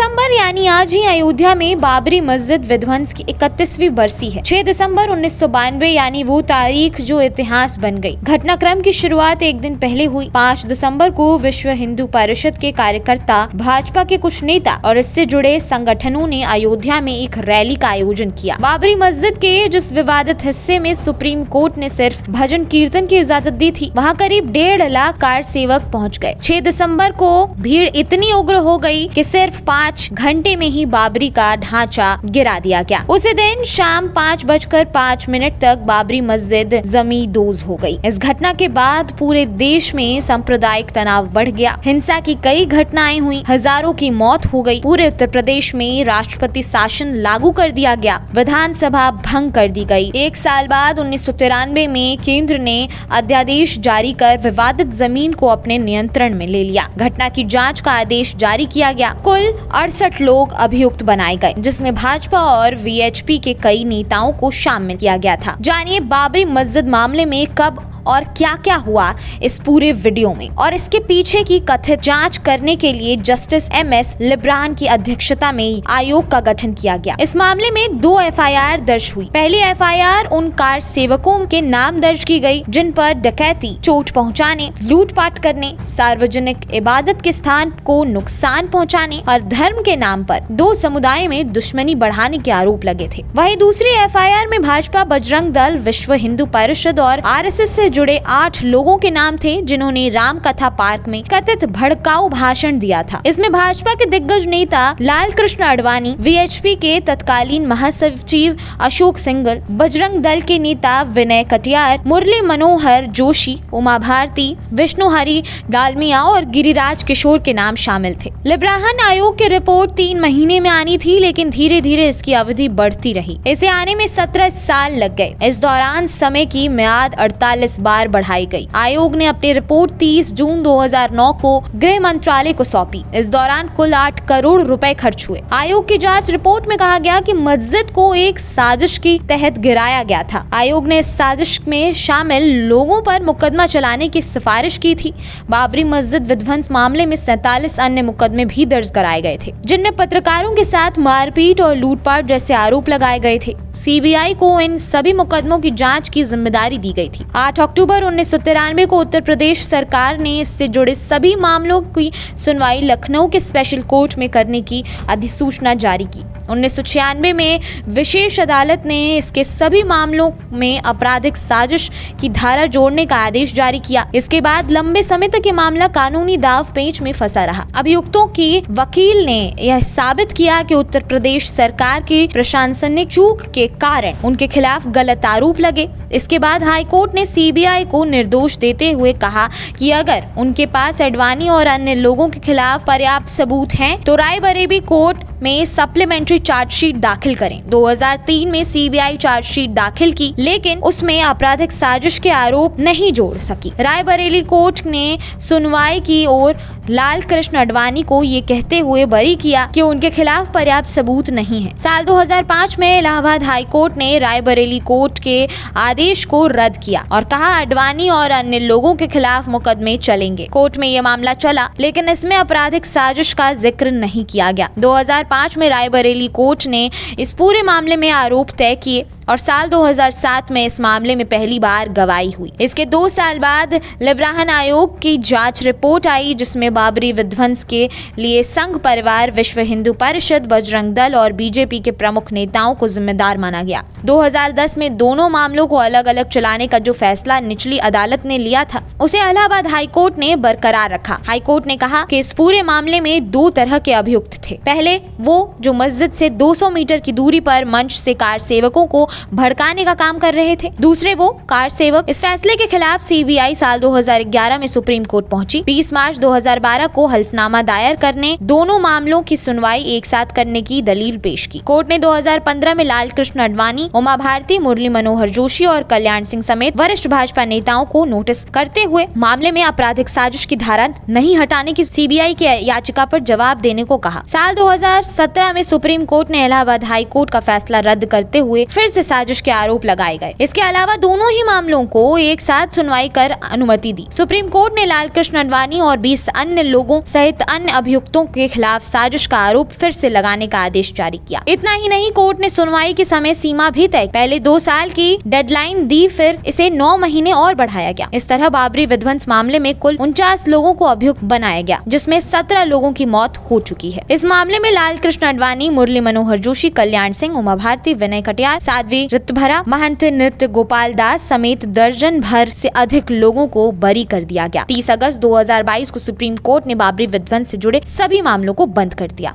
दिसंबर यानी आज ही अयोध्या में बाबरी मस्जिद विध्वंस की 31वीं बरसी है। 6 दिसंबर 1992 यानी वो तारीख जो इतिहास बन गई। घटनाक्रम की शुरुआत एक दिन पहले हुई। 5 दिसंबर को विश्व हिंदू परिषद के कार्यकर्ता, भाजपा के कुछ नेता और इससे जुड़े संगठनों ने अयोध्या में एक रैली का आयोजन किया। बाबरी मस्जिद के जिस विवादित हिस्से में सुप्रीम कोर्ट ने सिर्फ भजन कीर्तन की इजाजत दी थी, वहाँ करीब 1.5 लाख कार सेवक पहुँच गए। 6 दिसंबर को भीड़ इतनी उग्र हो गई कि सिर्फ 5 घंटे में ही बाबरी का ढांचा गिरा दिया गया। उसी दिन शाम 5:05 तक बाबरी मस्जिद जमींदोज हो गई। इस घटना के बाद पूरे देश में सांप्रदायिक तनाव बढ़ गया। हिंसा की कई घटनाएं हुई, हजारों की मौत हो गई। पूरे उत्तर प्रदेश में राष्ट्रपति शासन लागू कर दिया गया, विधानसभा भंग कर दी गई। 1 साल बाद 1993 में केंद्र ने अध्यादेश जारी कर विवादित जमीन को अपने नियंत्रण में ले लिया। घटना की जांच का आदेश जारी किया गया। कुल 68 लोग अभियुक्त बनाए गए, जिसमें भाजपा और वीएचपी के कई नेताओं को शामिल किया गया था। जानिए बाबरी मस्जिद मामले में कब और क्या क्या हुआ इस पूरे वीडियो में, और इसके पीछे की कथित जांच करने के लिए जस्टिस एमएस लिब्रान की अध्यक्षता में आयोग का गठन किया गया। इस मामले में 2 एफआईआर दर्ज हुई। पहली एफआईआर उन कार सेवकों के नाम दर्ज की गई जिन पर डकैती, चोट पहुंचाने, लूटपाट करने, सार्वजनिक इबादत के स्थान को नुकसान पहुंचाने और धर्म के नाम पर 2 समुदाय में दुश्मनी बढ़ाने के आरोप लगे थे। वहीं दूसरी एफआईआर में भाजपा, बजरंग दल, विश्व हिंदू परिषद और आरएसएस से जुड़े 8 लोगों के नाम थे जिन्होंने राम कथा पार्क में कथित भड़काऊ भाषण दिया था। इसमें भाजपा के दिग्गज नेता लाल कृष्ण आडवाणी, वीएचपी के तत्कालीन महासचिव अशोक सिंघल, बजरंग दल के नेता विनय कटियार, मुरली मनोहर जोशी, उमा भारती, विष्णु हरि डालमिया और गिरिराज किशोर के नाम शामिल थे। लिब्रान आयोग की रिपोर्ट 3 महीने में आनी थी, लेकिन धीरे धीरे इसकी अवधि बढ़ती रही। इसे आने में 17 साल लग गए। इस दौरान समय की मियाद 48 बार बढ़ाई गई। आयोग ने अपनी रिपोर्ट 30 जून 2009 को गृह मंत्रालय को सौंपी। इस दौरान कुल 8 करोड़ रुपए खर्च हुए। आयोग की जांच रिपोर्ट में कहा गया कि मस्जिद को एक साजिश के तहत गिराया गया था। आयोग ने इस साजिश में शामिल लोगों पर मुकदमा चलाने की सिफारिश की थी। बाबरी मस्जिद विध्वंस मामले में 47 अन्य मुकदमे भी दर्ज कराए गए थे, जिनमें पत्रकारों के साथ मारपीट और लूटपाट जैसे आरोप लगाए गए थे। सीबीआई को इन सभी मुकदमों की जांच की जिम्मेदारी दी गई थी। 8 अक्टूबर 1993 को उत्तर प्रदेश सरकार ने इससे जुड़े सभी मामलों की सुनवाई लखनऊ के स्पेशल कोर्ट में करने की अधिसूचना जारी की। 1996 में विशेष अदालत ने इसके सभी मामलों में आपराधिक साजिश की धारा जोड़ने का आदेश जारी किया। इसके बाद लंबे समय तक ये मामला कानूनी दाव पेच में फंसा रहा। अभियुक्तों की वकील ने यह साबित किया कि उत्तर प्रदेश सरकार की प्रशासनिक चूक के कारण उनके खिलाफ गलत आरोप लगे। इसके बाद हाईकोर्ट ने सीबीआई को निर्दोष देते हुए कहा कि अगर उनके पास आडवाणी और अन्य लोगों के खिलाफ पर्याप्त सबूत हैं, तो रायबरेली कोर्ट में सप्लीमेंट्री चार्जशीट दाखिल करें। 2003 में सीबीआई चार्जशीट दाखिल की, लेकिन उसमें आपराधिक साजिश के आरोप नहीं जोड़ सकी। रायबरेली कोर्ट ने सुनवाई की और लाल कृष्ण आडवाणी को ये कहते हुए बरी किया कि उनके खिलाफ पर्याप्त सबूत नहीं है। साल 2005 में इलाहाबाद हाई कोर्ट ने रायबरेली कोर्ट के आदेश को रद्द किया और कहा आडवाणी और अन्य लोगों के खिलाफ मुकदमे चलेंगे। कोर्ट में यह मामला चला, लेकिन इसमें आपराधिक साजिश का जिक्र नहीं किया गया। 2005 में रायबरेली कोर्ट ने इस पूरे मामले में आरोप तय किए और साल 2007 में इस मामले में पहली बार गवाही हुई। इसके 2 साल बाद लिब्रान आयोग की जांच रिपोर्ट आई, जिसमें बाबरी विध्वंस के लिए संघ परिवार, विश्व हिंदू परिषद, बजरंग दल और बीजेपी के प्रमुख नेताओं को जिम्मेदार माना गया। 2010 में दोनों मामलों को अलग अलग चलाने का जो फैसला निचली अदालत ने लिया था, उसे इलाहाबाद हाईकोर्ट ने बरकरार रखा। हाईकोर्ट ने कहा कि इस पूरे मामले में 2 तरह के अभियुक्त थे। पहले वो जो मस्जिद से 200 मीटर की दूरी पर मंच से कार सेवकों को भड़काने का काम कर रहे थे। दूसरे वो कार सेवक। इस फैसले के खिलाफ सीबीआई साल 2011 में सुप्रीम कोर्ट पहुंची। 20 मार्च 2012 को हल्फनामा दायर करने, दोनों मामलों की सुनवाई एक साथ करने की दलील पेश की। कोर्ट ने 2015 में लाल कृष्ण आडवाणी, उमा भारती, मुरली मनोहर जोशी और कल्याण सिंह समेत वरिष्ठ भाजपा नेताओं को नोटिस करते हुए मामले में आपराधिक साजिश की धारा नहीं हटाने की सीबीआई की याचिका पर जवाब देने को कहा। साल 2017 में सुप्रीम कोर्ट ने इलाहाबाद हाई कोर्ट का फैसला रद्द करते हुए फिर से से साजिश के आरोप लगाए गए। इसके अलावा दोनों ही मामलों को एक साथ सुनवाई कर अनुमति दी। सुप्रीम कोर्ट ने लालकृष्ण अडवाणी और 20 अन्य लोगों सहित अन्य अभियुक्तों के खिलाफ साजिश का आरोप फिर से लगाने का आदेश जारी किया। इतना ही नहीं, कोर्ट ने सुनवाई की समय सीमा भी तय, पहले 2 साल की डेडलाइन दी, फिर इसे 9 महीने और बढ़ाया गया। इस तरह बाबरी विध्वंस मामले में कुल 49 लोगों को अभियुक्त बनाया गया, जिसमें 17 लोगों की मौत हो चुकी है। इस मामले में लालकृष्ण अडवाणी, मुरली मनोहर जोशी, कल्याण सिंह, उमा भारती, विनय कटियार, साध्वी ऋतुभरा, महंत नृत्य गोपाल दास समेत दर्जन भर से अधिक लोगों को बरी कर दिया गया। 30 अगस्त 2022 को सुप्रीम कोर्ट ने बाबरी विध्वंस से जुड़े सभी मामलों को बंद कर दिया।